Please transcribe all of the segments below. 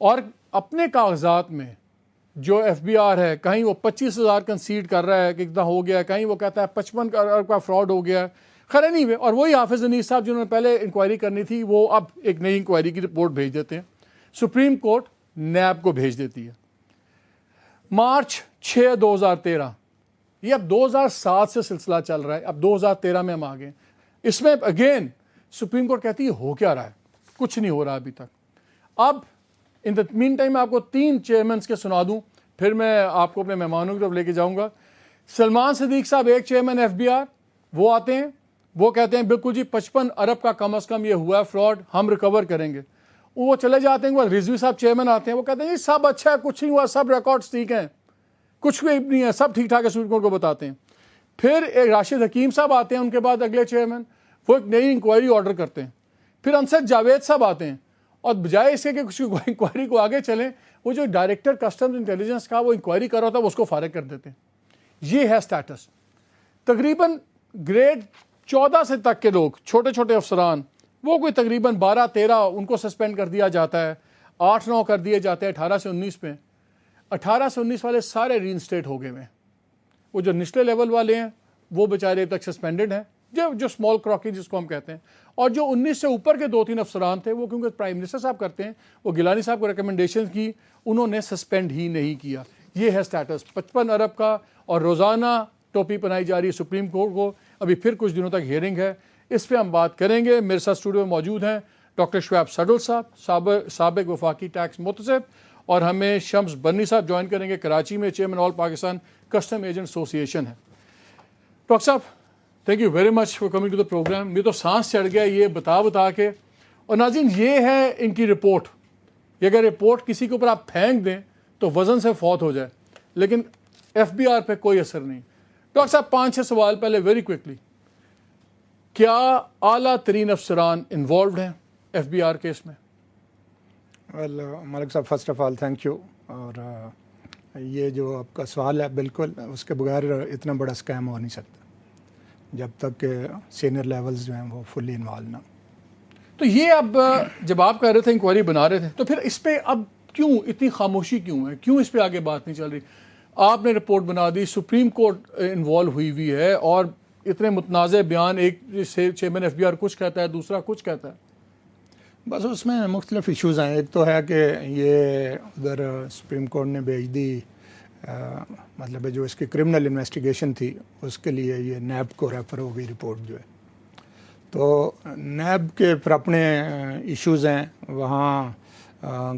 اور اپنے کاغذات میں جو ایف بی آر ہے کہیں وہ 25,000 کنسیڈ کر رہا ہے کہ اتنا ہو گیا, کہیں وہ کہتا ہے 55 ارب کا فراڈ ہو گیا. خیر نہیں ہوئے, اور وہی حافظ انیس صاحب جنہوں نے پہلے انکوائری کرنی تھی وہ اب ایک نئی انکوائری کی رپورٹ بھیج دیتے ہیں. سپریم کورٹ نیب کو بھیج دیتی ہے. مارچ 6 2013, یہ اب 2007 سے سلسلہ چل رہا ہے, اب 2013 میں ہم آ گئے. اس میں اگین سپریم کورٹ کہتی ہے ہو کیا رہا ہے, کچھ نہیں ہو رہا ابھی تک. اب ان دا مین ٹائم میں آپ کو 3 چیئرمینس کے سنا دوں, پھر میں آپ کو اپنے مہمانوں کی طرف لے کے جاؤں گا. سلمان صدیق صاحب ایک چیئرمین ایف بی آر, وہ آتے ہیں, وہ کہتے ہیں بالکل جی 55 ارب کا کم از کم یہ ہوا ہے فراڈ, ہم ریکور کریں گے. وہ چلے جاتے ہیں. وہ رضوی صاحب چیئرمین آتے ہیں, وہ کہتے ہیں جی سب اچھا ہے, کچھ نہیں ہوا, سب ریکارڈز ٹھیک ہیں, کچھ بھی نہیں ہے, سب ٹھیک ٹھاک ہے, سپریم کورٹ کو بتاتے ہیں. پھر ایک راشد حکیم صاحب آتے ہیں ان کے بعد اگلے چیئرمین, وہ ایک نئی انکوائری آرڈر کرتے ہیں. پھر انصر جاوید صاحب آتے ہیں, اور بجائے اس کے کہ کچھ انکوائری کو آگے چلیں, وہ جو ڈائریکٹر کسٹمز انٹیلیجنس کا وہ انکوائری کر رہا تھا وہ اس کو فارغ کر دیتے ہیں. یہ ہے سٹیٹس. تقریباً گریڈ 14 سے تک کے لوگ, چھوٹے چھوٹے افسران, وہ کوئی تقریباً 12-13 ان کو سسپینڈ کر دیا جاتا ہے, 8-9 کر دیے جاتے ہیں 18 سے 19 میں. 18 سے 19 والے سارے ری انسٹیٹ ہو گئے ہیں. وہ جو نچلے لیول والے ہیں وہ بیچارے اب تک سسپینڈڈ ہیں, جو اسمال کراکی جس کو ہم کہتے ہیں. اور جو 19 سے اوپر کے 2-3 افسران تھے وہ کیونکہ پرائم منسٹر صاحب کرتے ہیں, وہ گیلانی صاحب کو ریکمنڈیشن کی, انہوں نے سسپینڈ ہی نہیں کیا. یہ ہے سٹیٹس 55 ارب کا, اور روزانہ ٹوپی پہنائی جا رہی ہے سپریم کورٹ کو. ابھی پھر کچھ دنوں تک ہیئرنگ ہے, اس پہ ہم بات کریں گے. میرے ساتھ اسٹوڈیو میں موجود ہیں ڈاکٹر شعیب سڈل صاحب, سابق وفاقی ٹیکس محتسب, اور ہمیں شمس بنی صاحب جوائن کریں گے, کراچی میں chairman all Pakistan custom agent association ہے. ڈاکٹر صاحب thank you very much for coming to the program. یہ تو سانس چڑھ گیا یہ بتا کے. اور ناظرین یہ ہے ان کی رپورٹ. یہ اگر رپورٹ کسی کے اوپر آپ پھینک دیں تو وزن سے فوت ہو جائے, لیکن ایف بی آر پہ کوئی اثر نہیں. ڈاکٹر صاحب 5-6 سوال پہلے ویری کوئکلی, کیا اعلیٰ ترین افسران انوالوڈ ہیں ایف بی آر کیس میں؟ ویل ملک صاحب first of all thank you. اور یہ جو آپ کا سوال ہے بالکل اس کے بغیر اتنا بڑا اسکیم ہو نہیں سکتا جب تک کہ سینئر لیولز جو ہیں وہ فلی انوالو نہ. تو یہ اب جب آپ کہہ رہے تھے انکوائری بنا رہے تھے تو پھر اس پہ اب کیوں اتنی خاموشی کیوں ہے, کیوں اس پہ آگے بات نہیں چل رہی؟ آپ نے رپورٹ بنا دی, سپریم کورٹ انوالو ہوئی ہے, اور اتنے متنازع بیان, ایک چیئرمین ایف بی آر کچھ کہتا ہے, دوسرا کچھ کہتا ہے. بس اس میں مختلف ایشوز ہیں. ایک تو ہے کہ یہ ادھر سپریم کورٹ نے بھیج دی, مطلب جو اس کی کرمنل انویسٹیگیشن تھی اس کے لیے یہ نیب کو ریفر ہو گئی رپورٹ جو ہے. تو نیب کے پھر اپنے ایشوز ہیں وہاں.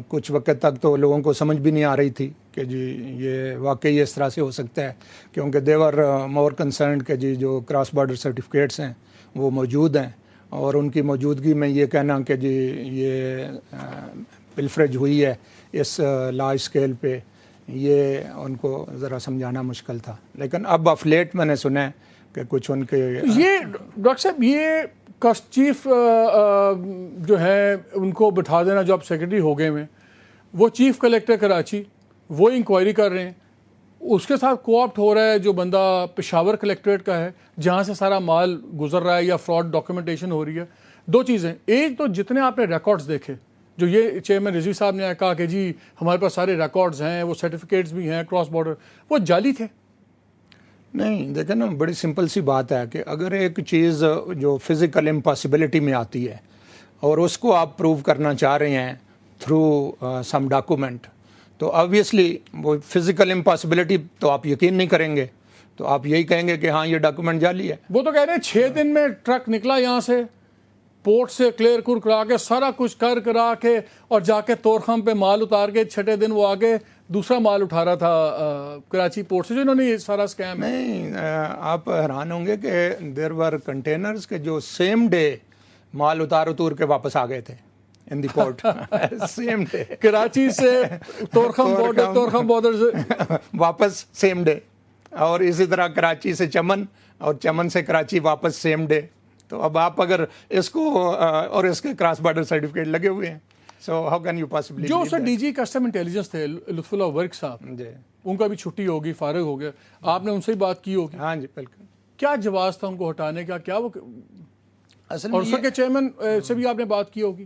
کچھ وقت تک تو لوگوں کو سمجھ بھی نہیں آ رہی تھی کہ جی یہ واقعی اس طرح سے ہو سکتا ہے, کیونکہ دیور مور کنسرنڈ کہ جی جو کراس بارڈر سرٹیفکیٹس ہیں وہ موجود ہیں, اور ان کی موجودگی میں یہ کہنا کہ جی یہ پلفریج ہوئی ہے اس لارج اسکیل پہ, یہ ان کو ذرا سمجھانا مشکل تھا. لیکن اب آف لیٹ میں نے سنا ہے کہ کچھ ان کے یہ ڈاکٹر صاحب یہ چیف جو ہے ان کو بٹھا دینا, جو آپ سیکرٹری ہو گئے ہیں, وہ چیف کلیکٹر کراچی, وہ انکوائری کر رہے ہیں, اس کے ساتھ کوآپٹ ہو رہا ہے جو بندہ پشاور کلیکٹریٹ کا ہے جہاں سے سارا مال گزر رہا ہے یا فراڈ ڈاکیومنٹیشن ہو رہی ہے. 2 چیزیں, ایک تو جتنے آپ نے ریکارڈز دیکھے, جو یہ چیئرمین رضوی صاحب نے کہا کہ جی ہمارے پاس سارے ریکارڈز ہیں, وہ سرٹیفکیٹس بھی ہیں کراس بارڈر, وہ جعلی تھے. نہیں دیکھیں نا, بڑی سمپل سی بات ہے کہ اگر ایک چیز جو فزیکل امپاسبلٹی میں آتی ہے اور اس کو آپ پروو کرنا چاہ رہے ہیں تھرو سم ڈاکومنٹ, تو آبویسلی وہ فزیکل امپاسبلٹی تو آپ یقین نہیں کریں گے, تو آپ یہی کہیں گے کہ ہاں یہ ڈاکومنٹ جعلی ہے. وہ تو کہہ رہے ہیں 6 دن میں ٹرک نکلا یہاں سے پورٹ سے کلیئر کور کرا کے سارا کچھ کرا کے, اور جا کے تورخم پہ مال اتار کے 6 دن وہ آگے دوسرا مال اٹھا رہا تھا کراچی پورٹ سے, جو انہوں نے یہ سارا اسکیم. نہیں آپ حیران ہوں گے کہ دیر ور کنٹینرز کے جو سیم ڈے مال اتار کے واپس آ گئے تھے ان دی پورٹ. سیم ڈے کراچی سے تورخم بارڈر سے واپس سیم ڈے, اور اسی طرح کراچی سے چمن, اور چمن سے کراچی واپس سیم ڈے. تو اب آپ اگر اس کو اور اس کے کراس بارڈر سرٹیفکیٹ لگے ہوئے ہیں, so how can you possibly. جو اس ڈی جی کسٹم انٹیلیجنس تھے لطف اللہ ورک صاحب, جی ان کا بھی چھٹی ہوگی, فارغ ہو گیا, آپ نے ان سے ہی بات کی ہوگی. ہاں جی بالکل. کیا جواز تھا ان کو ہٹانے کا, کیا وہ اصل اور میں اس کے چیئرمین سے بھی آپ نے بات کی ہوگی؟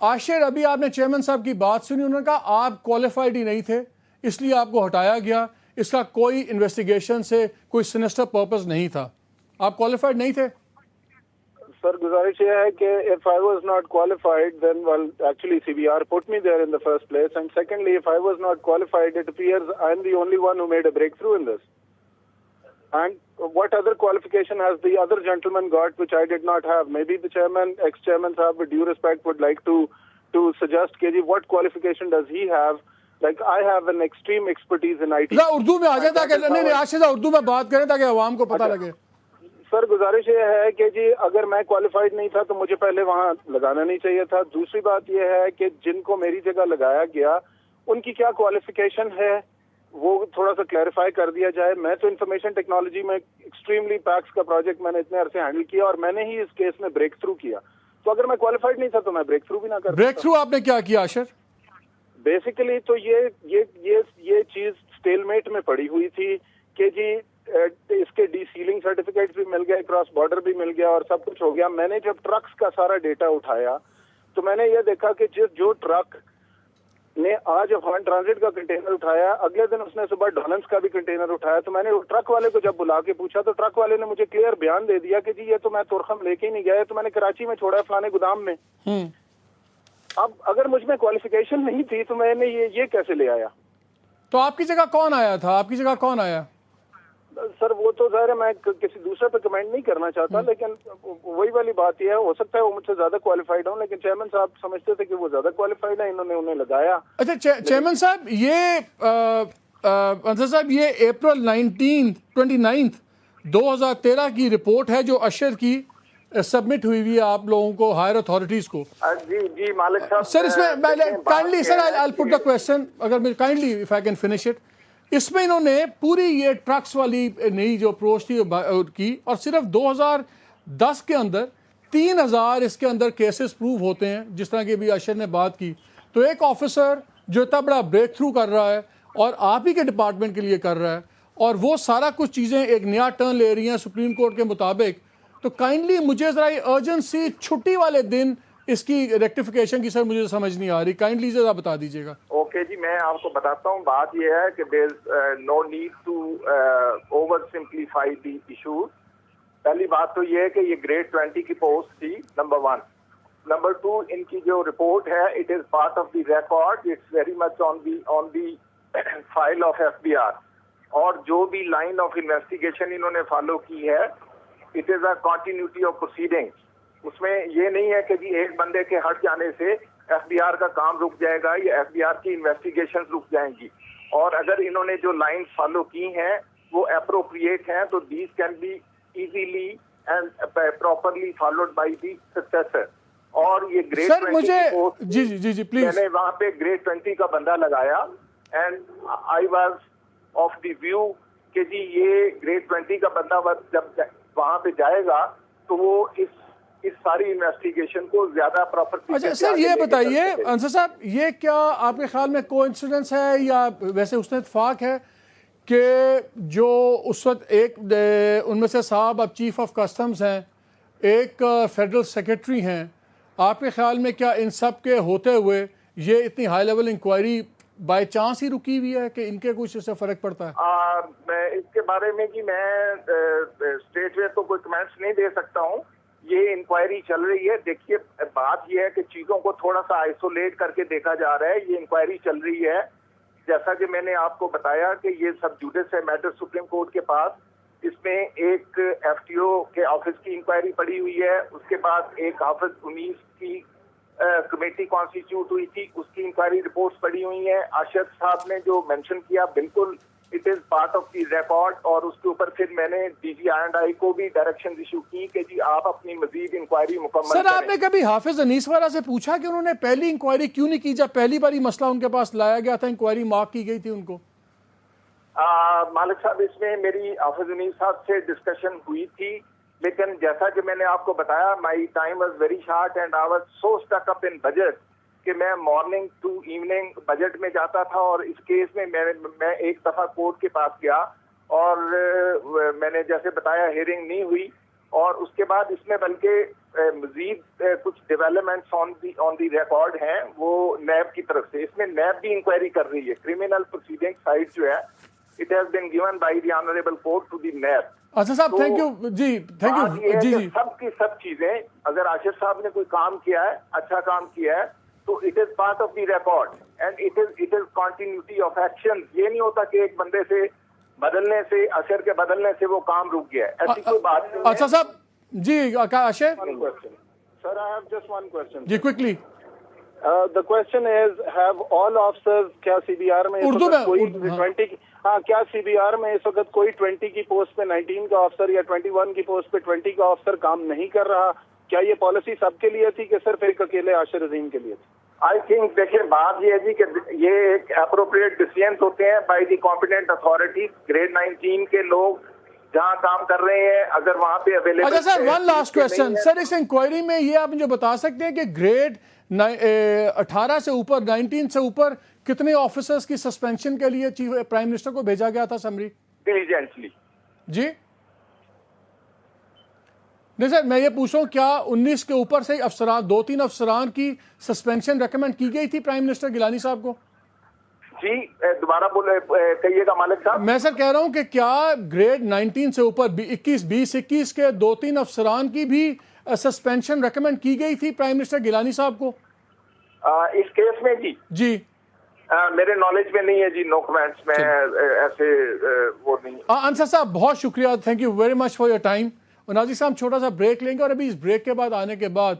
عاشر ابھی آپ نے چیئرمین صاحب کی بات سنی, انہوں نے کہا آپ کوالیفائڈ ہی نہیں تھے اس لیے آپ کو ہٹایا گیا, اس کا کوئی انویسٹیگیشن سے کوئی سینسٹر پرپز نہیں تھا, آپ کوالیفائڈ نہیں تھے. سر گزارش یہ ہے کہ if I was not qualified then well actually CBR put me there in the first place, and secondly if I was not qualified it appears I'm the only one who made a breakthrough in this. And what other qualification has the other gentleman got which I did not have? Maybe the chairman, ex-chairman sahab, with due respect, would like to suggest KG what qualification does he have? Like I have an extreme expertise in IT. Urdu میں آ جائے تاکہ نہیں آشر اردو میں بات کریں تاکہ عوام کو پتہ لگے. سر گزارش یہ ہے کہ جی اگر میں کوالیفائڈ نہیں تھا تو مجھے پہلے وہاں لگانا نہیں چاہیے تھا. دوسری بات یہ ہے کہ جن کو میری جگہ لگایا گیا ان کی کیا کوالیفیکیشن ہے وہ تھوڑا سا کلیریفائی کر دیا جائے. میں تو انفارمیشن ٹیکنالوجی میں ایکسٹریملی پیکس کا پروجیکٹ میں نے اتنے عرصے ہینڈل کیا اور میں نے ہی اس کیس میں بریک تھرو کیا. تو اگر میں کوالیفائڈ نہیں تھا تو میں بریک تھرو بھی نہ کر. بریک تھرو آپ نے کیا کیا عاشر؟ بیسیکلی تو یہ چیز اسٹیل میٹ میں پڑی ہوئی تھی کہ جی اس کے ڈی سیلنگ سرٹیفکیٹ بھی مل گئے, کراس بارڈر بھی مل گیا اور سب کچھ ہو گیا. میں نے جب ٹرکس کا سارا ڈیٹا اٹھایا تو میں نے یہ دیکھا کہ جو ٹرک نے آج افغان ٹرانزٹ کا کنٹینر اٹھایا اگلے دن اس نے صبح ڈوننس کا بھی کنٹینر اٹھایا. تو میں نے ٹرک والے کو جب بلا کے پوچھا تو ٹرک والے نے مجھے کلیئر بیان دے دیا کہ جی یہ تو میں تورخم لے کے ہی نہیں گیا, تو میں نے کراچی میں چھوڑا فلانے گودام میں. اب اگر مجھ میں کوالیفیکیشن نہیں تھی تو میں نے یہ کیسے لے آیا؟ تو آپ کی جگہ کون آیا تھا؟ آپ کی جگہ کون آیا؟ سر وہ تو ظاہر ہے میں کسی دوسرے پہ کمنٹ نہیں کرنا چاہتا, لیکن وہی والی بات یہ ہے ہو سکتا ہے وہ مجھ سے زیادہ کوالیفائڈ ہوں, لیکن چیئرمین صاحب سمجھتے تھے کہ وہ زیادہ کوالیفائڈ ہے, انہیں لگایا. اچھا چیئرمین صاحب انصر صاحب یہ اپریل 29 2013 کی رپورٹ ہے جو اشر کی سبمٹ ہوئی ہے آپ لوگوں کو ہائر اتھارٹیز کو. جی مالک صاحب سر اس میں kindly sir I'll put the question اگر kindly if I can finish it. اس میں انہوں نے پوری یہ ٹرکس والی نئی جو اپروچ تھی کی اور صرف 2010 کے اندر 3000 اس کے اندر کیسز پروو ہوتے ہیں جس طرح کہ ابھی اشر نے بات کی. تو ایک آفیسر جو اتنا بڑا بریک تھرو کر رہا ہے اور آپ ہی کے ڈپارٹمنٹ کے لیے کر رہا ہے اور وہ سارا کچھ چیزیں ایک نیا ٹرن لے رہی ہیں سپریم کورٹ کے مطابق, تو کائنڈلی مجھے ذرا ارجنسی چھٹی والے دن اس کی ریکٹیفیکیشن کی سر مجھے سمجھ نہیں آ رہی, کائنڈلی ذرا بتا دیجیے گا. اوکے جی میں آپ کو بتاتا ہوں. بات یہ ہے کہ there is no need to over simplify the issues. پہلی بات تو یہ ہے کہ یہ گریڈ 20 کی پوسٹ تھی, نمبر 1. نمبر 2 ان کی جو رپورٹ ہے it is part of the record, it's very much on the file of FBR, اور جو بھی لائن آف انویسٹیگیشن انہوں نے فالو کی ہے it is a continuity of proceeding. اس میں یہ نہیں ہے کہ جی ایک بندے کے ہٹ جانے سے FBR کا کام رک جائے گا یا FBR کی انویسٹیگیشن رک جائیں گی. اور اگر انہوں نے جو لائن فالو کی ہیں وہ اپروپریٹ ہیں تو these can be easily and properly followed by the successor. اور یہ گریڈ 20 جی پلیز میں نے وہاں پہ گریڈ 20 کا بندہ لگایا and I was of the view کہ جی یہ گریڈ 20 کا بندہ جب وہاں پہ جائے گا تو وہ اس ساری انویسٹیگیشن کو زیادہ پراپر. اچھا سر یہ بتائیے انصر صاحب, یہ کیا آپ کے خیال میں کو انسیڈنس ہے یا ویسے اس نے اتفاق ہے کہ جو اس وقت ایک ان میں سے صاحب اب چیف آف کسٹمز ہیں, ایک فیڈرل سیکرٹری ہیں, آپ کے خیال میں کیا ان سب کے ہوتے ہوئے یہ اتنی high level inquiry by chance ہی رکی ہوئی ہے کہ ان کے کچھ اس سے فرق پڑتا ہے؟ میں اس کے بارے میں کہ میں اسٹیٹ وے تو کوئی کمنٹس نہیں دے سکتا ہوں. یہ انکوائری چل رہی ہے. دیکھیے بات یہ ہے کہ چیزوں کو تھوڑا سا آئسولیٹ کر کے دیکھا جا رہا ہے. یہ انکوائری چل رہی ہے جیسا کہ میں نے آپ کو بتایا کہ یہ سب جوڈس ہے میٹر سپریم کورٹ کے پاس. اس میں ایک FTO کے آفس کی انکوائری پڑی ہوئی ہے, اس کے بعد ایک حافظ 19 کی کمیٹی کانسٹیٹیوٹ ہوئی تھی, اس کی انکوائری رپورٹس پڑی ہوئی ہیں. ارشد صاحب نے جو مینشن کیا بالکل it is part of the record, اور اس کے اوپر پھر میں نے DG&I کو بھی ڈائریکشن ایشو کی کہ جی آپ اپنی مزید انکوائری مکمل کریں. سر آپ نے کبھی حافظ انیس والا سے پوچھا کہ انہوں نے پہلی انکوائری کیوں نہیں کی جب پہلی باری مسئلہ ان کے پاس لایا گیا تھا, انکوائری مارک کی گئی تھی ان کو؟ مالک صاحب اس میں میری حافظ انیس صاحب سے ڈسکشن ہوئی تھی, لیکن جیسا کہ میں نے آپ کو بتایا my time was very short and I was so stuck up in budget کہ میں مارننگ ٹو ایوننگ بجٹ میں جاتا تھا. اور اس کیس میں میں ایک دفعہ کورٹ کے پاس گیا اور میں نے جیسے بتایا ہیئرنگ نہیں ہوئی, اور اس کے بعد اس میں بلکہ مزید کچھ ڈیولپمنٹس آن دی ریکارڈ ہیں وہ نیب کی طرف سے. اس میں نیب بھی انکوائری کر رہی ہے. کرمنل پروسیڈنگ سائٹ جو ہے it has been given by the honourable court to the NAB. اچھا صاحب تھینک یو. جی تھینک یو. جی سب کی سب چیزیں اگر عاشر صاحب نے کوئی کام کیا ہے, اچھا کام کیا ہے, تو it is part of the record and it is continuity of action. یہ نہیں ہوتا کہ ایک بندے سے بدلنے سے, عاشر کے بدلنے سے وہ کام رک گیا ہے, ایسی کوئی بات نہیں. اچھا صاحب جی Ashar. Sir, I have just one question. جی quickly. The question is, have all officers کیا سی بی آر میں اردو میں کوئی 20 کیا سی بی آر میں اس وقت کوئی 20 کی پوسٹ پہ 19 کا آفسر یا 21 کی پوسٹ پہ 20 کا آفسر کام نہیں کر رہا؟ کیا یہ پالیسی سب کے لیے تھی کہ صرف ایک اکیلے عاشر عظیم کے لیے تھی؟ آئی تھنک دیکھیں بات یہ ہے جی کہ یہ ایک اپروپریٹ ڈیسیژنز ہوتے ہیں by the competent authority. Grade 19 کے لوگ جہاں کام کر رہے ہیں اگر وہاں پہ اویلیبل. اچھا sir one last question sir, اس انکوائری میں یہ آپ مجھے بتا سکتے ہیں کہ گریڈ 18 سے اوپر 19 سے اوپر کتنے آفیسرز کی سسپینشن کے لیے چیف پرائم منسٹر کو بھیجا گیا تھا سمری؟ ڈیلیجنٹلی. جی نہیں سر میں یہ پوچھوں کیا 19 کے اوپر سے افسران 2-3 افسران کی سسپینشن ریکمینڈ کی گئی تھی پرائم منسٹر گیلانی صاحب کو؟ جی دوبارہ کہیے گا مالک صاحب. میں سر کہہ رہا ہوں کہ کیا گریڈ 19 سے اوپر 21 کے 2-3 افسران کی بھی سسپینشن ریکمینڈ کی گئی تھی پرائم منسٹر گیلانی صاحب کو اس کیس میں؟ جی میرے نالج میں نہیں ہے جی, نو کمنٹس. میں ایسے وہ نہیں. انصر صاحب بہت شکریہ, thank you very much for your time. اور ناظرین صاحب چھوٹا سا بریک لیں گے اور ابھی اس بریک کے بعد آنے کے بعد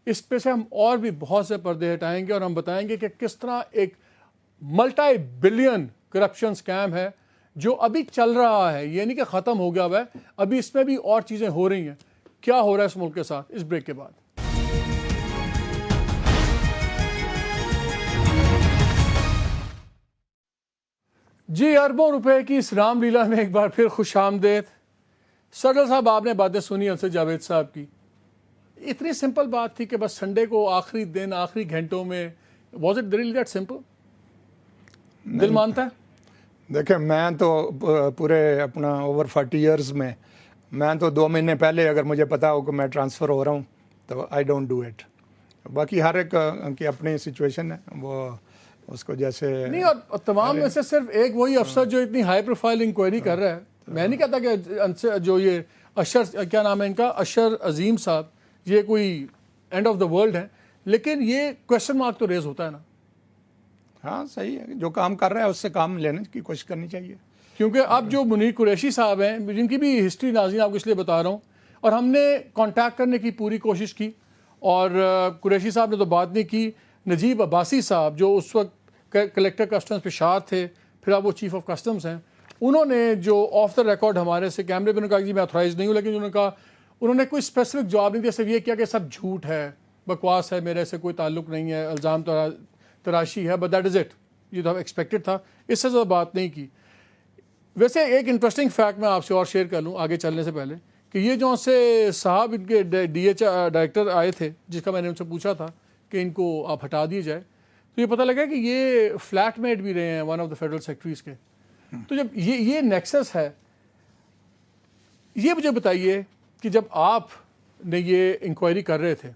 اس پہ سے ہم اور بھی بہت سے پردے ہٹائیں گے اور ہم بتائیں گے کہ کس طرح ایک ملٹی بلین کرپشن سکیم ہے جو ابھی چل رہا ہے, یہ نہیں کہ ختم ہو گیا ہوا ہے, ابھی اس میں بھی اور چیزیں ہو رہی ہیں. کیا ہو رہا ہے اس ملک کے ساتھ, اس بریک کے بعد. جی اربوں روپے کی اس رام لیلا میں ایک بار پھر خوش آمدید. سرگل صاحب آپ نے باتیں سنی انصر جاوید صاحب کی, اتنی سمپل بات تھی کہ بس سنڈے کو آخری دن آخری گھنٹوں میں was it really that simple? دل مانتا ہے؟ دیکھیں میں تو پورے اپنا اوور 40 ایئرز میں تو 2 مہینے پہلے اگر مجھے پتا ہو کہ میں ٹرانسفر ہو رہا ہوں تو آئی ڈونٹ ڈو اٹ. باقی ہر ایک کی اپنی سچویشن ہے, وہ اس کو جیسے نہیں. اور تمام میں سے صرف ایک وہی افسر جو اتنی ہائی پروفائل انکوائری کر رہا ہے, میں نہیں کہتا کہ جو یہ اشر کیا نام ہے ان کا, اشر عظیم صاحب, یہ کوئی اینڈ آف دا ورلڈ ہے, لیکن یہ کوشچن مارک تو ریز ہوتا ہے نا. ہاں صحیح ہے, جو کام کر رہا ہے اس سے کام لینے کی کوشش کرنی چاہیے. کیونکہ اب جو منیر قریشی صاحب ہیں جن کی بھی ہسٹری ناظرین آپ کو اس لیے بتا رہا ہوں, اور ہم نے کانٹیکٹ کرنے کی پوری کوشش کی اور قریشی صاحب نے تو بات نہیں کی. نجیب عباسی صاحب جو اس وقت کلیکٹر کسٹمز پشاور تھے, پھر اب وہ چیف آف کسٹمز ہیں, انہوں نے جو آف دا ریکارڈ ہمارے سے کیمرے پہ کہا جی میں اتھرائز نہیں ہوں, لیکن انہوں نے کہا, انہوں نے کوئی اسپیسیفک جواب نہیں دیا, صرف یہ کیا کہ سب جھوٹ ہے, بکواس ہے, میرے سے کوئی تعلق نہیں ہے, الزام تراشی ہے, بٹ دیٹ از اٹ. یہ تو ایکسپیکٹڈ تھا, اس سے زیادہ بات نہیں کی. ویسے ایک انٹرسٹنگ فیکٹ میں آپ سے اور شیئر کر لوں آگے چلنے سے پہلے کہ یہ جو سے صاحب ان کے ڈی ایچ ڈائریکٹر آئے تھے, جس کا میں نے ان سے پوچھا تھا کہ ان کو آپ ہٹا دیے جائے, تو یہ پتہ لگا کہ یہ فلیٹ میٹ بھی رہے ہیں one of the federal secretaries کے. تو جب یہ نیکسس ہے, یہ مجھے بتائیے کہ جب آپ نے یہ انکوائری کر رہے تھے,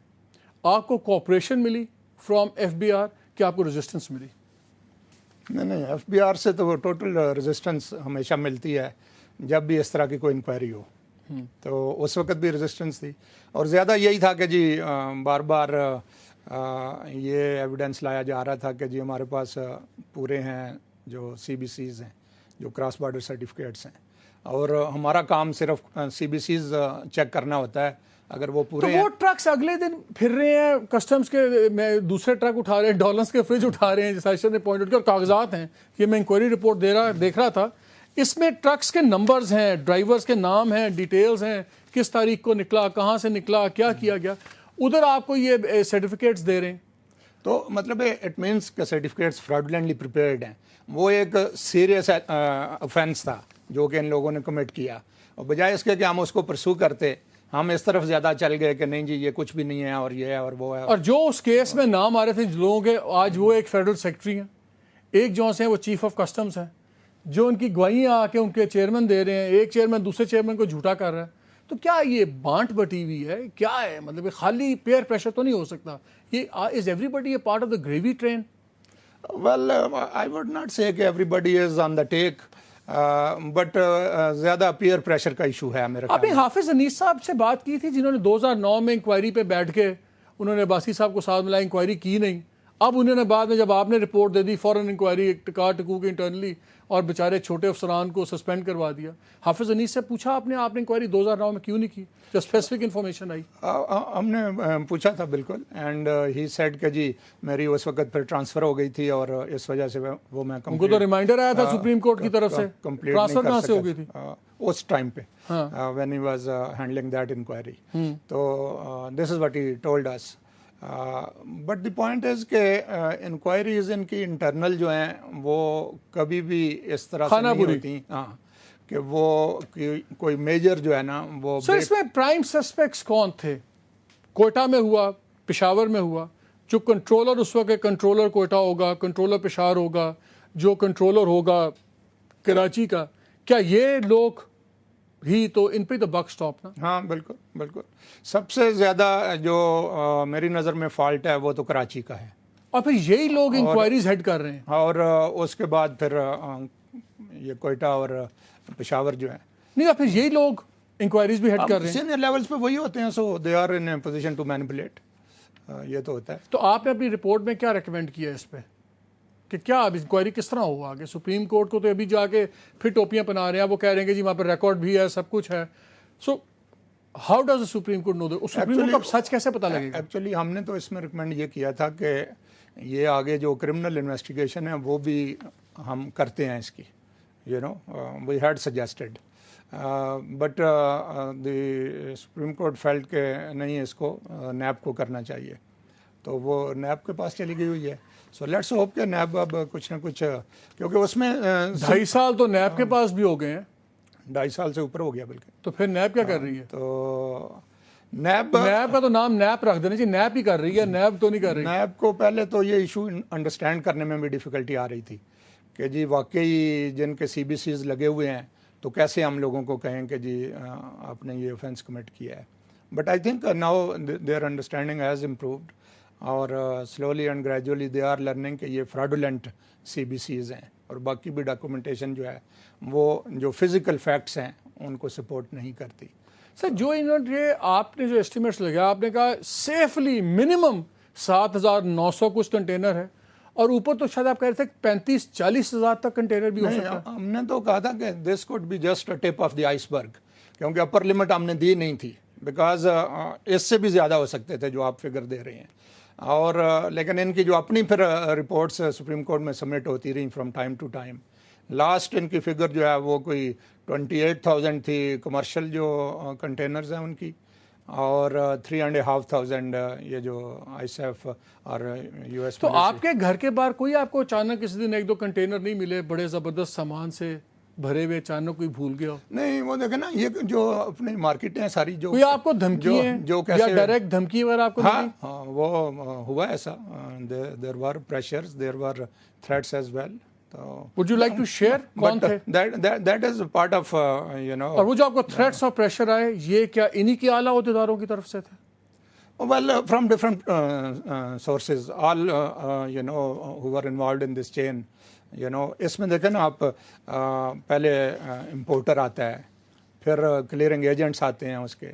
آپ کو کوآپریشن ملی فرام ایف بی آر کہ آپ کو ریزسٹنس ملی؟ نہیں, ایف بی آر سے تو وہ ٹوٹل ریزسٹنس ہمیشہ ملتی ہے جب بھی اس طرح کی کوئی انکوائری ہو. تو اس وقت بھی ریزسٹنس تھی, اور زیادہ یہی تھا کہ جی بار بار یہ ایویڈنس لایا جا رہا تھا کہ جی ہمارے پاس پورے ہیں جو سی بی سیز ہیں, جو کراس بارڈر سرٹیفکیٹس ہیں, اور ہمارا کام صرف سی بی سیز چیک کرنا ہوتا ہے. اگر وہ پورے تو وہ ٹرکس اگلے دن پھر رہے ہیں کسٹمز کے, میں دوسرے ٹرک اٹھا رہے ہیں, ڈالرز کے فریج اٹھا رہے ہیں, جیسا عائشہ نے پوائنٹ آؤٹ کیا, اور کاغذات ہیں, یہ میں انکوائری رپورٹ دیکھ رہا تھا, اس میں ٹرکس کے نمبرز ہیں, ڈرائیورز کے نام ہیں, ڈیٹیلز ہیں, کس تاریخ کو نکلا, کہاں سے نکلا, کیا کیا گیا. ادھر آپ کو یہ سرٹیفکیٹس دے رہے ہیں, تو مطلب اٹ مینس کہ سرٹیفکیٹس فراڈولنٹلی پریپیئرڈ ہیں. وہ ایک سیریس افینس تھا جو کہ ان لوگوں نے کمٹ کیا, اور بجائے اس کے کہ ہم اس کو پرسو کرتے, ہم اس طرف زیادہ چل گئے کہ نہیں جی یہ کچھ بھی نہیں ہے اور یہ ہے اور وہ ہے. اور جو اس کیس میں نام آ رہے تھے لوگوں کے, آج وہ ایک فیڈرل سیکرٹری ہیں, ایک جو ہیں وہ چیف آف کسٹمز ہیں, جو ان کی گواہیاں آ کے ان کے چیئرمین دے رہے ہیں, ایک چیئرمین دوسرے چیئرمین کو جھوٹا کر رہا ہے. تو تو کیا یہ بانٹ بٹی ہوئی ہے, کیا ہے مطلب خالی پیئر پریشر تو نہیں ہو سکتا, یہ is everybody a part of the gravy train? Well I would not say کہ everybody is on the take, but زیادہ پیئر پریشر کا ایشو ہے میرے آپ خیال نے میں. حافظ انیس صاحب سے بات کی تھی جنہوں نے 2009 میں انکوائری پہ بیٹھ کے انہوں نے عباسی صاحب کو ساتھ ملایا, انکوائری کی نہیں, اب انہوں نے بعد میں جب آپ نے رپورٹ دے دی فوراً انکوائری ٹکا ٹکو کے انٹرنلی اور بیچارے چھوٹے افسران کو سسپینڈ کروا دیا. حافظ انیس سے پوچھا آپ نے انکوائری 2009 میں کیوں نہیں کی, جو اسپیسیفک انفارمیشن آئی؟ ہم نے پوچھا تھا بالکل, اینڈ ہی سیڈ کہ جی میری اس وقت پھر ٹرانسفر ہو گئی تھی اور اس وجہ سے وہ میں ان کو تو ریمائنڈر آیا تھا سپریم کورٹ کی طرف سے, ٹرانسفر کہاں سے ہو گئی تھی اس ٹائم پہ when he was handling that inquiry. تو this is what he told us. But the point is کہ انکوائریز ان کی انٹرنل جو ہیں وہ کبھی بھی اس طرح سے نہیں ہوتی کہ وہ کوئی میجر جو ہے نا وہ. سر اس میں پرائم سسپیکٹس کون تھے؟ کوئٹہ میں ہوا, پشاور میں ہوا, جو کنٹرولر اس وقت کنٹرولر کوئٹہ ہوگا, کنٹرولر پشاور ہوگا, جو کنٹرولر ہوگا کراچی کا, کیا یہ لوگ ہی تو ان پہ تو بک سٹاپ نا؟ ہاں بالکل بالکل. سب سے زیادہ جو میری نظر میں فالٹ ہے وہ تو کراچی کا ہے, اور پھر یہی لوگ انکوائریز ہیڈ کر رہے ہیں, اور اس کے بعد پھر یہ کوئٹہ اور پشاور جو ہے نہیں, اور پھر یہی لوگ انکوائریز بھی ہیڈ کر رہے ہیں. سینئر لیولز پہ وہی ہوتے ہیں, so they are in position to manipulate, یہ تو ہوتا ہے. تو آپ نے اپنی رپورٹ میں کیا ریکمینڈ کیا اس پہ کہ کیا اب انکوائری کس طرح ہوا آگے؟ سپریم کورٹ کو تو ابھی جا کے پھر ٹوپیاں پہنا رہے ہیں, وہ کہہ رہے ہیں کہ جی وہاں پہ ریکارڈ بھی ہے, سب کچھ ہے. So how does the Supreme Court know that? Supreme Court کو اب سچ کیسے پتہ لگے گا؟ ایکچولی ہم نے تو اس میں ریکمینڈ یہ کیا تھا کہ یہ آگے جو کرمنل انویسٹیگیشن ہے وہ بھی ہم کرتے ہیں اس کی, you know we had suggested, but the Supreme Court felt کہ نہیں اس کو نیب کو کرنا چاہیے, تو وہ نیب کے پاس چلی گئی ہوئی ہے. سو لیٹس ہوپ کہ نیب اب کچھ نہ کچھ, کیونکہ اس میں 2.5 سال تو نیب کے پاس بھی ہو گئے ہیں, 2.5 سال سے اوپر ہو گیا بلکہ. تو پھر نیب کیا کر رہی ہے؟ تو نیب کا تو نام نیب رکھ دینا چاہیے, نیب ہی کر رہی ہے, نیب تو نہیں کر رہی. نیب کو پہلے تو یہ ایشو انڈرسٹینڈ کرنے میں بھی ڈیفیکلٹی آ رہی تھی کہ جی واقعی جن کے سی بی سیز لگے ہوئے ہیں تو کیسے ہم لوگوں کو کہیں کہ جی آپ نے یہ اوفینس کمٹ کیا ہے. But I think now their understanding has improved, اور slowly and gradually they are learning کہ یہ فراڈولنٹ سی بی سیز ہیں, اور باقی بھی ڈاکومنٹیشن جو ہے وہ جو فزیکل فیکٹس ہیں ان کو سپورٹ نہیں کرتی. سر جو انہوں نے آپ نے جو اسٹیمیٹس لگایا, آپ نے کہا سیفلی منیمم 7,900 کچھ کنٹینر ہے, اور اوپر تو شاید آپ کہہ رہے تھے 35-40 ہزار تک کنٹینر بھی ہو سکتا ہے. ہم نے تو کہا تھا کہ this could be just tip of the iceberg, کیونکہ اپر لمٹ ہم نے دی نہیں تھی, بیکاز اس سے بھی زیادہ ہو سکتے تھے جو آپ فگر دے رہے ہیں. اور لیکن ان کی جو اپنی پھر رپورٹس سپریم کورٹ میں سبمٹ ہوتی رہی from time to time. Last ان کی فگر جو ہے وہ کوئی 28,000 تھی کمرشل جو کنٹینرز ہیں ان کی, اور 3,500 یہ جو آئی سی ایف اور یو ایس. تو آپ کے گھر کے باہر کوئی آپ کو اچانک کسی دن 1-2 کنٹینر نہیں ملے بڑے زبردست سامان سے بھرے ہوئے, اچانک کوئی بھول گیا ہو؟ نہیں, وہ دیکھیں نا یہ جو اپنی مارکیٹیں ہیں ساری, جو کوئی آپ کو دھمکی ہے یا ڈائریکٹ دھمکی وغیرہ آپ کو ملی؟ ہاں وہ ہوا ایسا, there were pressures, there were threats as well. Would you like to share کون تھے؟ That is part of you know. اور وہ جو آپ کو تھریٹس اور پریشر آئے, یہ کیا انہی کی اعلیٰ عہدیداروں کی طرف سے تھے؟ Well, from different sources, all you know who were involved in this chain, you know. اس میں دیکھیں نا آپ, پہلے امپورٹر آتا ہے, پھر کلیئرنگ ایجنٹس آتے ہیں اس کے,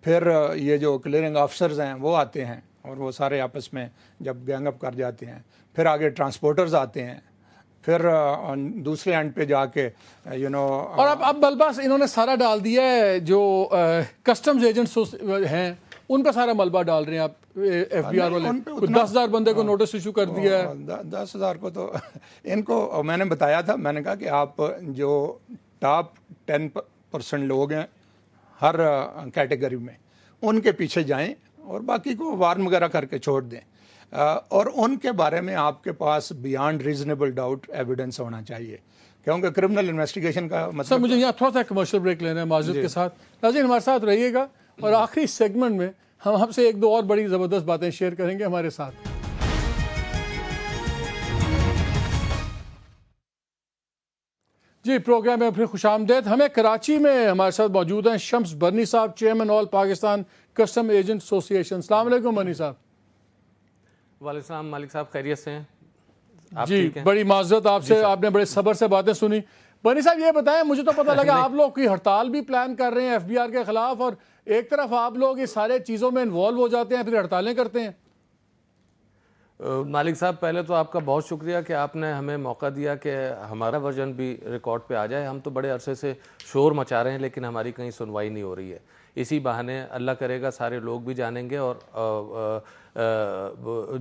پھر یہ جو کلیئرنگ آفیسرز ہیں وہ آتے ہیں, اور وہ سارے آپس میں جب گینگ اپ کر جاتے ہیں, پھر آگے ٹرانسپورٹرز آتے ہیں, پھر دوسرے اینڈ پہ جا کے یو نو. اور اب بلباس انہوں نے سارا ڈال دیا ہے, جو کسٹمز ایجنٹس ہیں ان پہ سارا ملبہ ڈال رہے ہیں. آپ ایف بی آر والے 10,000 بندے کو نوٹس ایشو کر دیا ہے. 10,000 کو تو ان کو میں نے بتایا تھا, میں نے کہا کہ آپ جو ٹاپ 10% لوگ ہیں ہر کیٹیگری میں, ان کے پیچھے جائیں اور باقی کو وارن وغیرہ کر کے چھوڑ دیں, اور ان کے بارے میں آپ کے پاس بیانڈ ریزنیبل ڈاؤٹ ایویڈنس ہونا چاہیے, کیونکہ کرمنل انویسٹیگیشن کا مطلب. سر مجھے یہاں تھوڑا سا کمرشل بریک لینا ہے معذرت کے ساتھ. ناظرین ہمارے ساتھ رہیے گا, اور آخری سیگمنٹ میں ہم آپ سے 1-2 اور بڑی زبردست باتیں شیئر کریں گے. ہمارے ساتھ جی پروگرام میں پھر خوش آمدید. ہمیں کراچی میں ہمارے ساتھ موجود ہیں شمس برنی صاحب, chairman all Pakistan custom agent ایسوسی ایشن. السلام علیکم برنی صاحب. وعلیکم السلام مالک صاحب, خیریت سے ہیں؟ جی بڑی معذرت آپ سے, آپ نے بڑے صبر سے باتیں سنی. برنی صاحب یہ بتائیں, مجھے تو پتہ لگا آپ لوگ کی ہڑتال بھی پلان کر رہے ہیں FBR کے خلاف, اور ایک طرف آپ لوگ اس سارے چیزوں میں انوالو ہو جاتے ہیں پھر ہڑتالیں کرتے ہیں. مالک صاحب پہلے تو آپ کا بہت شکریہ کہ آپ نے ہمیں موقع دیا کہ ہمارا ورژن بھی ریکارڈ پہ آ جائے. ہم تو بڑے عرصے سے شور مچا رہے ہیں لیکن ہماری کہیں سنوائی نہیں ہو رہی ہے. اسی بہانے اللہ کرے گا سارے لوگ بھی جانیں گے اور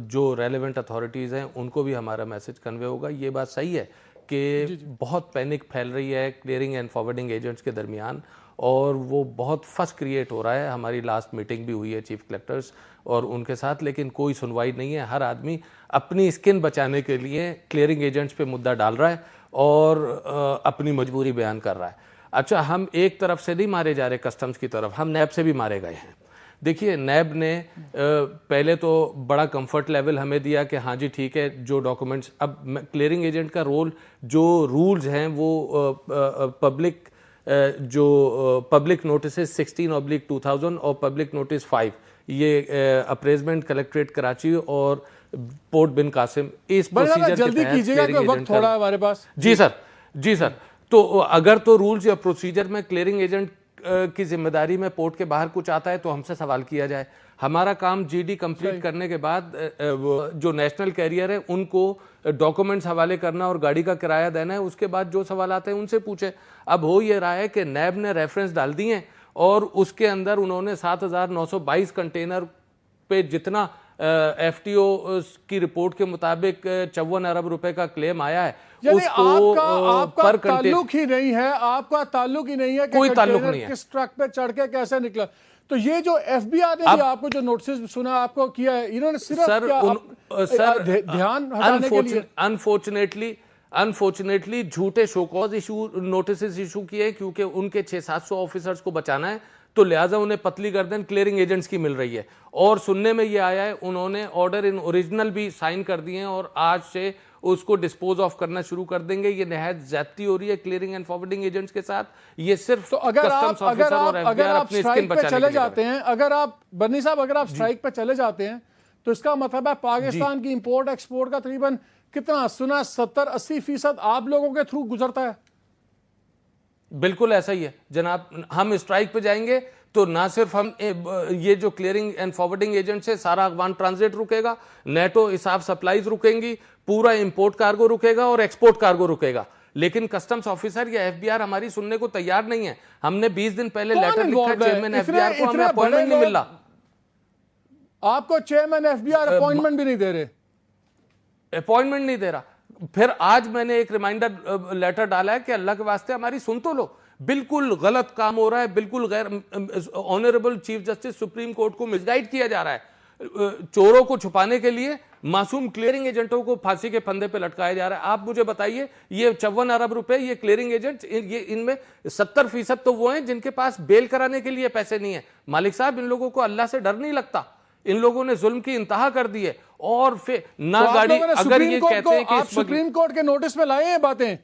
جو ریلیونٹ اتھارٹیز ہیں ان کو بھی ہمارا میسج کنوے ہوگا. یہ بات صحیح ہے کہ بہت پینک پھیل رہی ہے کلیئرنگ اینڈ فارورڈنگ ایجنٹس کے درمیان, اور وہ بہت فس کریٹ ہو رہا ہے. ہماری لاسٹ میٹنگ بھی ہوئی ہے چیف کلیکٹرز اور ان کے ساتھ, لیکن کوئی سنوائی نہیں ہے. ہر آدمی اپنی اسکن بچانے کے لیے کلیئرنگ ایجنٹس پہ مدعا ڈال رہا ہے اور اپنی مجبوری بیان کر رہا ہے. اچھا, ہم ایک طرف سے نہیں مارے جا رہے کسٹمز کی طرف, ہم نیب سے بھی مارے گئے ہیں. دیکھیے نیب نے پہلے تو بڑا کمفرٹ لیول ہمیں دیا کہ ہاں جی ٹھیک ہے جو ڈاکومنٹس, اب کلیئرنگ ایجنٹ کا رول, جو رولز ہیں وہ پبلک جو پبلک نوٹسز 16/2000 اور پبلک نوٹس 5, یہ اپریزمنٹ کلیکٹریٹ کراچی اور پورٹ بن قاسم, اس پروسیجر جلدی کیجیے گا کہ وقت تھوڑا ہے ہمارے پاس. جی سر. تو اگر تو رولز یا پروسیجر میں کلیئرنگ ایجنٹ کی ذمہ داری میں پورٹ کے باہر کچھ آتا ہے تو ہم سے سوال کیا جائے. ہمارا کام GD کمپلیٹ کرنے کے بعد جو نیشنل کیریئر ہے ان کو ڈاکومنٹس حوالے کرنا اور گاڑی کا کرایہ دینا ہے. اس کے بعد جو سوالات ہیں ان سے پوچھے. اب ہو یہ رہا ہے کہ نیب نے ریفرنس ڈال دی ہیں اور اس کے اندر انہوں نے 7922 کنٹینر پہ جتنا FTO کی رپورٹ کے مطابق 54 ارب روپے کا کلیم آیا ہے, یعنی آپ کا تعلق ہی نہیں ہے, آپ کا تعلق ہی نہیں ہے کہ کوئی تعلق نہیں ہے کس ٹرک پہ چڑھ کے کیسے نکلا. تو یہ جو FBR نے بھی آپ کو جو نوٹسز سنا آپ کو کیا ہے, انہوں نے صرف دھیان ہٹانے کے لیے انفارچونیٹلی جھوٹے شوکوز نوٹسز ایشو کیے کیونکہ ان کے 600-700 آفیسرز کو بچانا ہے, تو لہٰذا انہیں پتلی گردن کلیئرنگ ایجنٹس کی مل رہی ہے. اور سننے میں یہ آیا ہے انہوں نے آرڈر ان اوریجنل بھی سائن کر دیے ہیں اور آج سے اس کو ڈسپوز آف کرنا شروع کر دیں گے. یہ نہایت زیادتی ہو رہی ہے کلیئرنگ اینڈ فارورڈنگ ایجنٹس کے ساتھ. یہ صرف کسٹمز آفیسر اور FBR اپنی اسکن بچانے کے لیے جاتے ہیں. اگر آپ برنی صاحب اگر آپ اسٹرائک پہ چلے جاتے ہیں تو اس کا مطلب ہے پاکستان کی امپورٹ ایکسپورٹ کا تقریباً کتنا سنا 70-80% آپ لوگوں کے تھرو گزرتا ہے. بالکل ایسا ہی ہے جناب. ہم اسٹرائک پہ جائیں گے تو نہ صرف ہم یہ جو کلیئرنگ اینڈ فارورڈنگ ایجنٹس ہے سارا افغان ٹرانزٹ رکے گا, نیٹو اساف سپلائیز رکیں گی, پورا امپورٹ کارگو رکے گا اور ایکسپورٹ کارگو رکے گا. لیکن کسٹمز آفیسر یا FBR ہماری سننے کو تیار نہیں ہے. ہم نے 20 دن پہلے لیٹر لکھا چیئرمین FBR کو, ہمیں اپوائنٹمنٹ نہیں مل رہا. آپ کو چیئرمین FBR اپوائنٹمنٹ بھی نہیں دے رہے. اپوائنٹمنٹ نہیں دے رہا. پھر آج میں نے ایک ریمائنڈر لیٹر ڈالا ہے کہ اللہ کے واسطے ہماری سن تو لو. بالکل غلط کام ہو رہا ہے, بالکل غیر honourable chief justice supreme Court کو مس گائیڈ کیا جا رہا ہے. چوروں کو چھپانے کے لیے معصوم کلیئرنگ ایجنٹوں کو پھانسی کے پھندے پہ لٹکایا جا رہا ہے. آپ مجھے بتائیے یہ 54 ارب روپے یہ کلیئرنگ ایجنٹ, یہ ان میں 70% تو وہ ہیں جن کے پاس بیل کرانے کے لیے پیسے نہیں ہیں. مالک صاحب ان لوگوں کو اللہ سے ڈر نہیں لگتا. ان لوگوں نے ظلم کی انتہا کر دی ہے. اور پھر نہ گاڑی, اگر یہ کہتے ہیں کہ آپ سپریم کورٹ کے نوٹس میں لائے ہیں باتیں.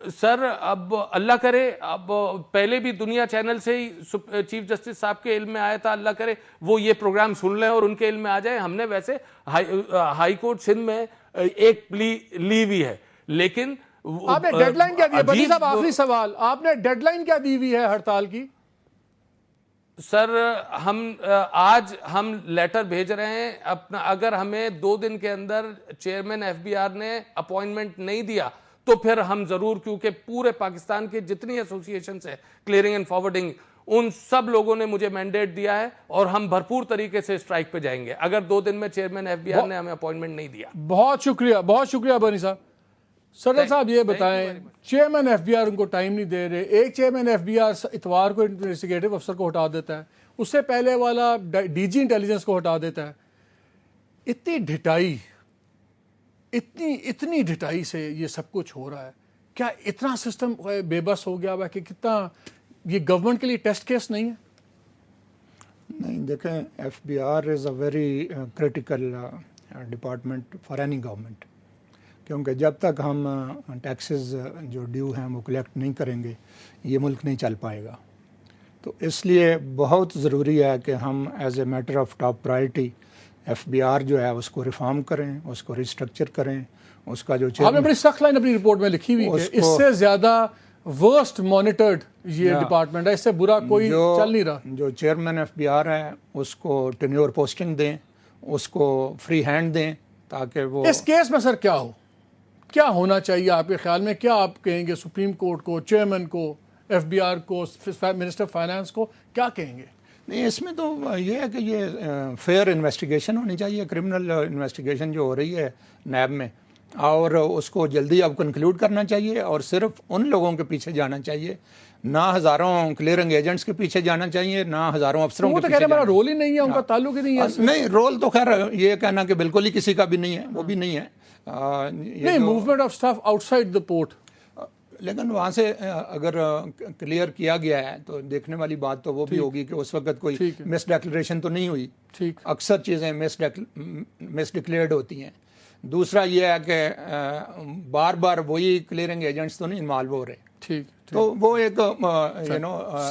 سر اب اللہ کرے, اب پہلے بھی دنیا چینل سے ہی چیف جسٹس صاحب کے علم میں آیا تھا, اللہ کرے وہ یہ پروگرام سن لیں اور ان کے علم میں آ جائے. ہم نے ویسے ہائی کورٹ سندھ میں ایک پلی لی ہوئی ہے, لیکن آپ نے ڈیڈ لائن کیا دی ہے بنی صاحب؟ آخری سوال, آپ نے ڈیڈ لائن کیا دی ہوئی ہے ہڑتال کی؟ سر آج ہم لیٹر بھیج رہے ہیں اپنا, اگر ہمیں 2 دن کے اندر چیئرمین FBR نے اپوائنٹمنٹ نہیں دیا تو پھر ہم ضرور, کیونکہ پورے پاکستان کے جتنی ایسوسی ایشنز ہیں کلیئرنگ اینڈ فارورڈنگ, ان سب لوگوں نے مجھے مینڈیٹ دیا ہے اور ہم بھرپور طریقے سے اسٹرائک پہ جائیں گے اگر 2 دن میں چیئرمین FBR نے ہمیں اپوائنٹمنٹ نہیں دیا. بہت شکریہ بنی صاحب. سردار صاحب یہ بتائیں, چیئرمین FBR ان کو ٹائم نہیں دے رہے. ایک چیئرمین FBR اتوار کو انویسٹیگیٹو افسر کو ہٹا دیتا ہے, اس سے پہلے والا DG انٹیلیجنس کو ہٹا دیتا ہے. اتنی ڈھٹائی, اتنی ڈھٹائی سے یہ سب کچھ ہو رہا ہے. کیا اتنا سسٹم بے بس ہو گیا ہوا کہ کتنا یہ گورنمنٹ کے لیے ٹیسٹ کیس نہیں ہے؟ نہیں دیکھیں, FBR is a very critical department for any government. کیونکہ جب تک ہم ٹیکسز جو ڈیو ہیں وہ کلیکٹ نہیں کریں گے یہ ملک نہیں چل پائے گا. تو اس لیے بہت ضروری ہے کہ ہم as a matter of top priority FBR جو ہے اس کو ریفارم کریں, اس کو ریسٹرکچر کریں. اس کا جو آپ نے بڑی سخت لائن اپنی رپورٹ میں لکھی ہوئی ہے اس سے زیادہ ورسٹ مانیٹرڈ یہ ڈپارٹمنٹ ہے, اس سے برا کوئی چل نہیں رہا. جو چیئرمین FBR ہے اس کو ٹینیور پوسٹنگ دیں, اس کو فری ہینڈ دیں تاکہ وہ اس کیس میں سر کیا ہونا چاہیے آپ کے خیال میں؟ کیا آپ کہیں گے سپریم کورٹ کو, چیئرمین کو, FBR کو, منسٹر فائنانس کو کیا کہیں گے؟ نہیں, اس میں تو یہ ہے کہ یہ فیئر انویسٹیگیشن ہونی چاہیے, کرمنل انویسٹیگیشن جو ہو رہی ہے نیب میں, اور اس کو جلدی اب کنکلوڈ کرنا چاہیے اور صرف ان لوگوں کے پیچھے جانا چاہیے, نہ ہزاروں کلیئرنگ ایجنٹس کے پیچھے جانا چاہیے, نہ ہزاروں افسروں کے پیچھے. میرا رول ہی نہیں ہے, ان کا تعلق ہی نہیں ہے. نہیں, رول تو خیر یہ کہنا کہ بالکل ہی کسی کا بھی نہیں ہے, وہ بھی نہیں ہے. نہیں, movement of staff out side the port, لیکن وہاں سے اگر کلیئر کیا گیا ہے تو دیکھنے والی بات تو وہ بھی ہوگی کہ اس وقت کوئی مس ڈیکلریشن تو نہیں ہوئی. اکثر چیزیں مس ڈکلیئرڈ ہوتی ہیں. دوسرا یہ ہے کہ بار بار وہی کلیئرنگ ایجنٹس تو نہیں انوالو ہو رہے. ٹھیک, تو وہ ایک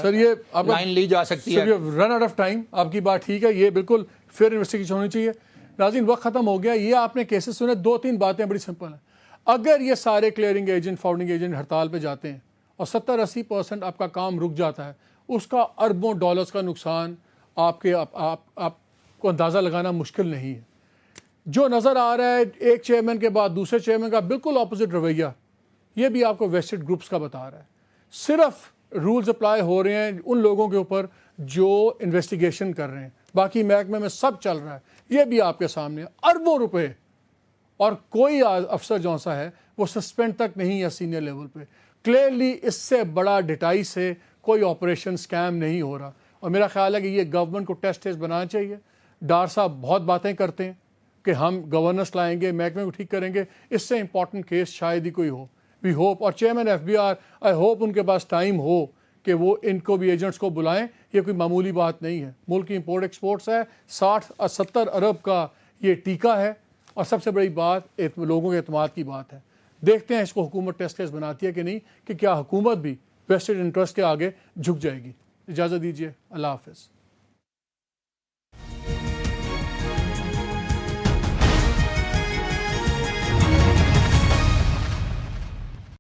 سر یہ لائن لی جا سکتی ہے. رن آؤٹ آف ٹائم, آپ کی بات ٹھیک ہے, یہ بالکل فیئر انویسٹیگیشن ہونی چاہیے. ناظرین وقت ختم ہو گیا. یہ آپ نے کیسز سنے, 2-3 باتیں بڑی سمپل ہیں. اگر یہ سارے کلیئرنگ ایجنٹ, فاؤنڈنگ ایجنٹ ہڑتال پہ جاتے ہیں اور 70-80% آپ کا کام رک جاتا ہے, اس کا اربوں ڈالرز کا نقصان آپ کو اندازہ لگانا مشکل نہیں ہے. جو نظر آ رہا ہے ایک چیئرمین کے بعد دوسرے چیئرمین کا بالکل اپوزٹ رویہ, یہ بھی آپ کو ویسٹڈ گروپس کا بتا رہا ہے. صرف رولز اپلائی ہو رہے ہیں ان لوگوں کے اوپر جو انویسٹیگیشن کر رہے ہیں, باقی محکمے میں سب چل رہا ہے. یہ بھی آپ کے سامنے اربوں روپے, اور کوئی افسر جو سا ہے وہ سسپینڈ تک نہیں ہے سینئر لیول پہ. کلیئرلی اس سے بڑا ڈٹائی سے کوئی آپریشن سکیم نہیں ہو رہا, اور میرا خیال ہے کہ یہ گورنمنٹ کو ٹیسٹ بنانا چاہیے. ڈار صاحب بہت باتیں کرتے ہیں کہ ہم گورننس لائیں گے, محکمے کو ٹھیک کریں گے, اس سے امپورٹنٹ کیس شاید ہی کوئی ہو. وی ہوپ, اور چیئرمین FBR آئی ہوپ ان کے پاس ٹائم ہو کہ وہ ان کو بھی ایجنٹس کو بلائیں. یہ کوئی معمولی بات نہیں ہے. ملک کی امپورٹ ایکسپورٹس ہے, 60-70 ارب کا یہ ٹیکہ ہے, اور سب سے بڑی بات لوگوں کے اعتماد کی بات ہے. دیکھتے ہیں اس کو حکومت ٹیسٹ کیس بناتی ہے کہ نہیں, کہ کیا حکومت بھی ویسٹڈ انٹرسٹ کے آگے جھک جائے گی. اجازت دیجیے, اللہ حافظ.